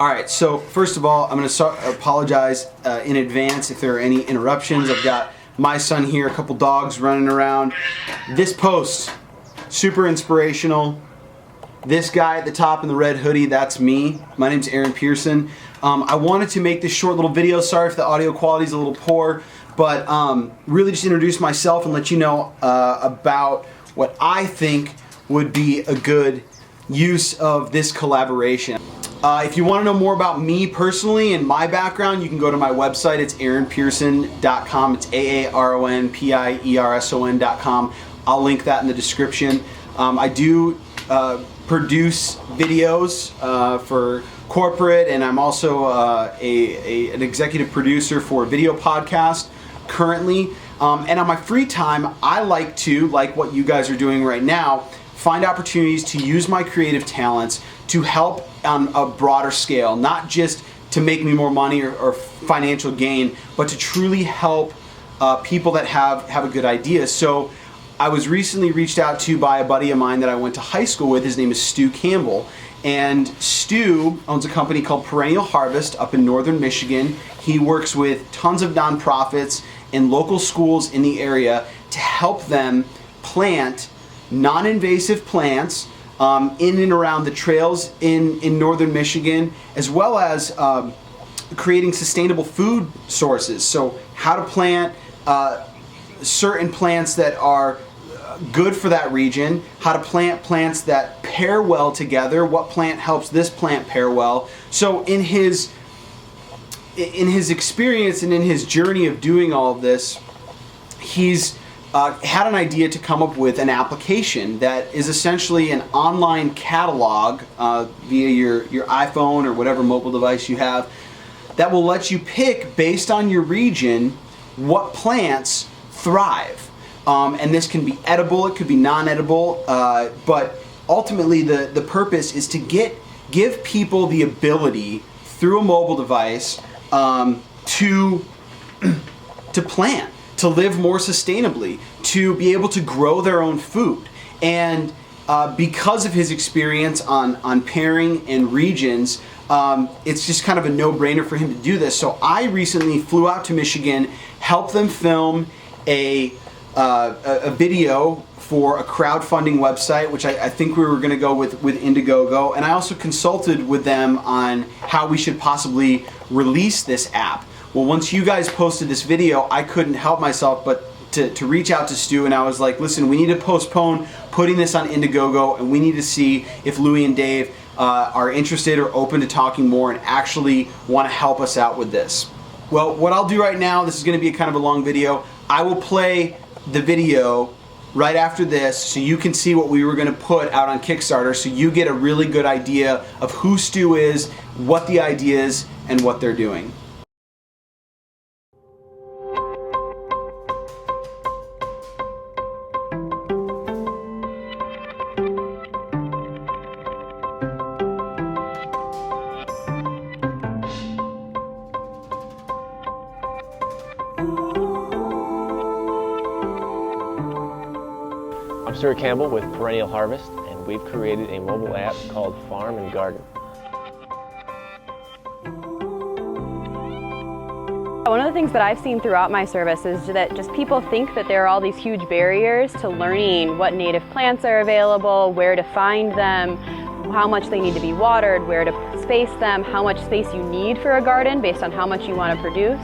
All right, so first of all, I'm going to apologize in advance if there are any interruptions. I've got my son here, a couple dogs running around. This post, super inspirational. This guy at the top in the red hoodie, that's me. My name's Aaron Pearson. I wanted to make this short little video. Sorry if the audio quality is a little poor, but really just introduce myself and let you know about what I think would be a good use of this collaboration. If you want to know more about me personally and my background, you can go to my website. It's aaronpearson.com. It's AARONPIERSON.com. I'll link that in the description. I do produce videos for corporate, and I'm also an executive producer for a video podcast currently. And on my free time, I like to, like what you guys are doing right now, find opportunities to use my creative talents to help on a broader scale, not just to make me more money or financial gain, but to truly help people that have a good idea. So I was recently reached out to by a buddy of mine that I went to high school with. His name is Stu Campbell. And Stu owns a company called Perennial Harvest up in northern Michigan. He works with tons of nonprofits and local schools in the area to help them plant non-invasive plants in and around the trails in northern Michigan, as well as creating sustainable food sources. So how to plant certain plants that are good for that region, how to plant plants that pair well together, what plant helps this plant pair well. So in his experience and in his journey of doing all of this, he's had an idea to come up with an application that is essentially an online catalog via your iPhone or whatever mobile device you have that will let you pick, based on your region, what plants thrive. And this can be edible, it could be non-edible, but ultimately the purpose is to give people the ability through a mobile device to plant, to live more sustainably, to be able to grow their own food. And because of his experience on pairing and regions, it's just kind of a no-brainer for him to do this. So I recently flew out to Michigan, helped them film a video for a crowdfunding website, which I think we were going to go with Indiegogo, and I also consulted with them on how we should possibly release this app. Well, once you guys posted this video, I couldn't help myself but to reach out to Stu, and I was like, listen, we need to postpone putting this on Indiegogo, and we need to see if Louie and Dave are interested or open to talking more and actually want to help us out with this. Well, what I'll do right now, this is going to be kind of a long video, I will play the video right after this so you can see what we were going to put out on Kickstarter, so you get a really good idea of who Stu is, what the idea is, and what they're doing. I'm Stuart Campbell with Perennial Harvest, and we've created a mobile app called Farm and Garden. One of the things that I've seen throughout my service is that just people think that there are all these huge barriers to learning what native plants are available, where to find them, how much they need to be watered, where to space them, how much space you need for a garden based on how much you want to produce.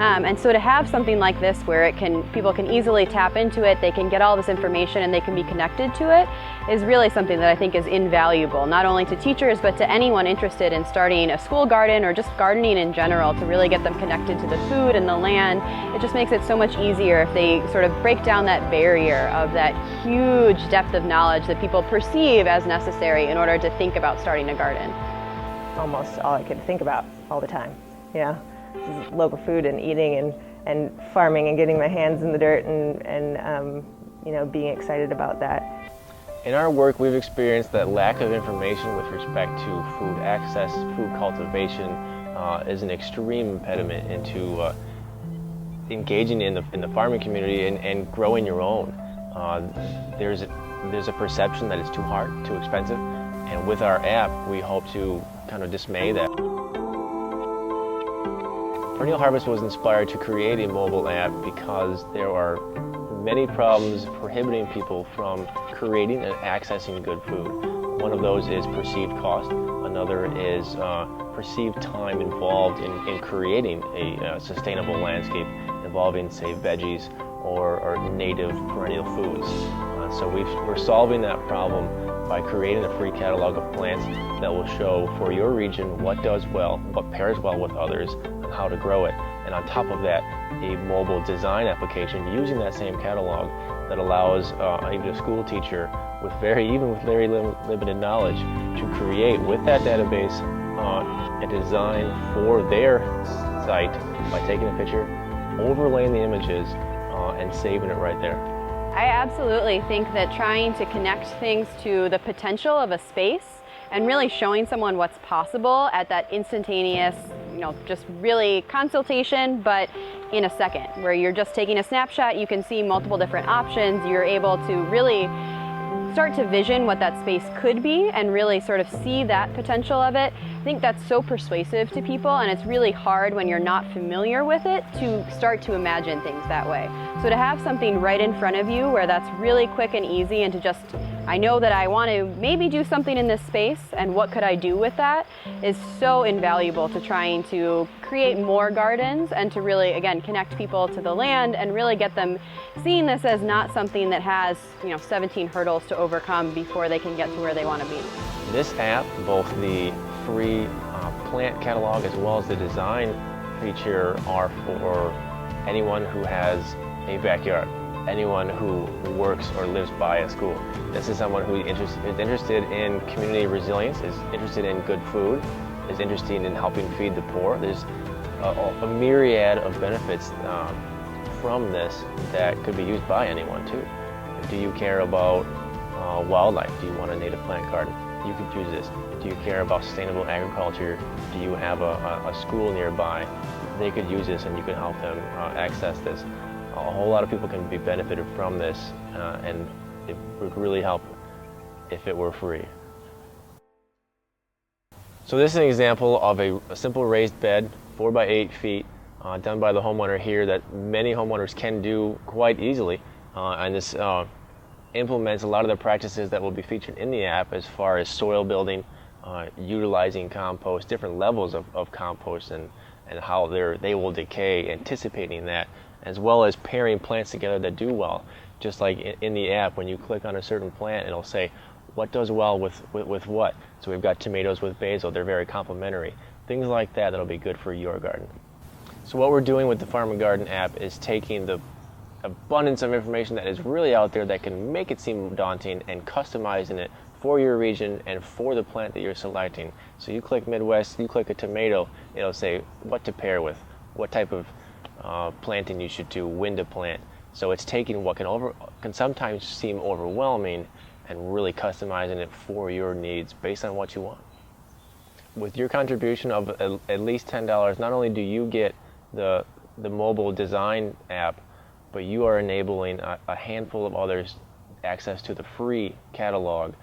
And so to have something like this where people can easily tap into it, they can get all this information and they can be connected to it, is really something that I think is invaluable, not only to teachers but to anyone interested in starting a school garden or just gardening in general, to really get them connected to the food and the land. It just makes it so much easier if they sort of break down that barrier of that huge depth of knowledge that people perceive as necessary in order to think about starting a garden. Almost all I could think about all the time, yeah. Local food and eating and farming and getting my hands in the dirt and you know, being excited about that. In our work, we've experienced that lack of information with respect to food access, food cultivation is an extreme impediment into engaging in the farming community and growing your own. There's a perception that it's too hard, too expensive, and with our app, we hope to kind of dismay that. Perennial Harvest was inspired to create a mobile app because there are many problems prohibiting people from creating and accessing good food. One of those is perceived cost. Another is perceived time involved in creating a sustainable landscape involving, say, veggies or native perennial foods. So we're solving that problem by creating a free catalog of plants that will show for your region what does well, what pairs well with others, and how to grow it. And on top of that, a mobile design application using that same catalog that allows even a school teacher with very limited knowledge to create with that database a design for their site by taking a picture, overlaying the images, and saving it right there. I absolutely think that trying to connect things to the potential of a space and really showing someone what's possible at that instantaneous, just really consultation, but in a second, where you're just taking a snapshot, you can see multiple different options, you're able to really start to vision what that space could be and really sort of see that potential of it. I think that's so persuasive to people, and it's really hard when you're not familiar with it to start to imagine things that way. So to have something right in front of you where that's really quick and easy, and to just, I know that I want to maybe do something in this space, and what could I do with that, is so invaluable to trying to create more gardens and to really, again, connect people to the land and really get them seeing this as not something that has 17 hurdles to overcome before they can get to where they want to be. This app, both the free plant catalog as well as the design feature, are for anyone who has a backyard, anyone who works or lives by a school. This is someone who is interested in community resilience, is interested in good food, is interested in helping feed the poor. There's a myriad of benefits from this that could be used by anyone too. Do you care about wildlife? Do you want a native plant garden? You could use this. Do you care about sustainable agriculture? Do you have a school nearby? They could use this and you can help them access this. A whole lot of people can be benefited from this, and it would really help if it were free. So this is an example of a simple raised bed, 4 by 8 feet, done by the homeowner here, that many homeowners can do quite easily. And this implements a lot of the practices that will be featured in the app as far as soil building, utilizing compost, different levels of compost, and how they will decay, anticipating that, as well as pairing plants together that do well. Just like in the app, when you click on a certain plant, it'll say what does well with what. So we've got tomatoes with basil, they're very complementary. Things like that that'll be good for your garden. So what we're doing with the Farm and Garden app is taking the abundance of information that is really out there that can make it seem daunting and customizing it for your region and for the plant that you're selecting. So you click Midwest, you click a tomato, it'll say what to pair with, what type of planting you should do, when to plant. So it's taking what can sometimes seem overwhelming and really customizing it for your needs based on what you want. With your contribution of at least $10, not only do you get the mobile design app, but you are enabling a handful of others access to the free catalog,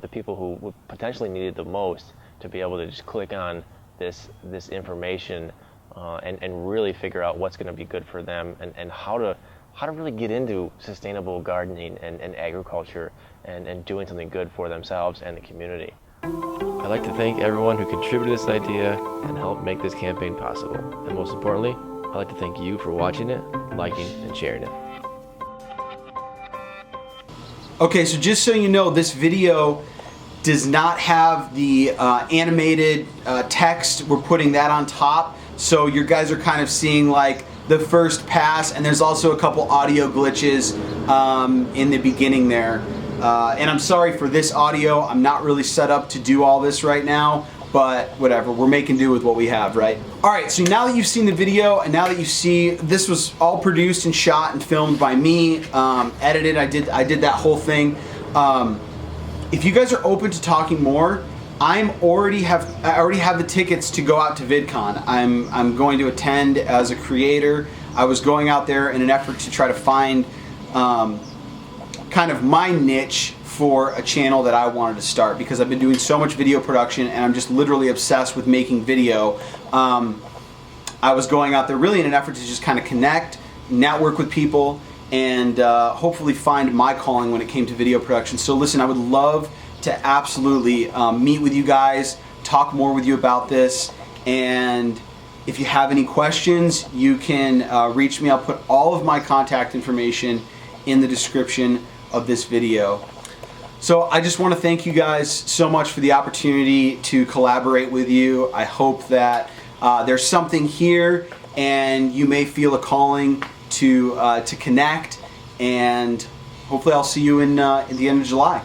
the people who would potentially need it the most, to be able to just click on this information and really figure out what's going to be good for them, and how to really get into sustainable gardening and agriculture and doing something good for themselves and the community. I'd like to thank everyone who contributed to this idea and helped make this campaign possible. And most importantly, I'd like to thank you for watching it, liking, and sharing it. Okay, so just so you know, this video does not have the animated text. We're putting that on top, so you guys are kind of seeing like the first pass, and there's also a couple audio glitches in the beginning there. And I'm sorry for this audio. I'm not really set up to do all this right now, but whatever, we're making do with what we have, right? All right, so now that you've seen the video, and now that you see this was all produced and shot and filmed by me, edited, I did that whole thing. If you guys are open to talking more, I already have the tickets to go out to Vidcon. I'm going to attend as a creator. I was going out there in an effort to try to find kind of my niche for a channel that I wanted to start, because I've been doing so much video production and I'm just literally obsessed with making video. I was going out there really in an effort to just kind of connect, network with people, and hopefully find my calling when it came to video production. So listen, I would love to absolutely meet with you guys, talk more with you about this, and if you have any questions, you can reach me. I'll put all of my contact information in the description of this video. So I just want to thank you guys so much for the opportunity to collaborate with you. I hope that there's something here and you may feel a calling to connect, and hopefully I'll see you in the end of July.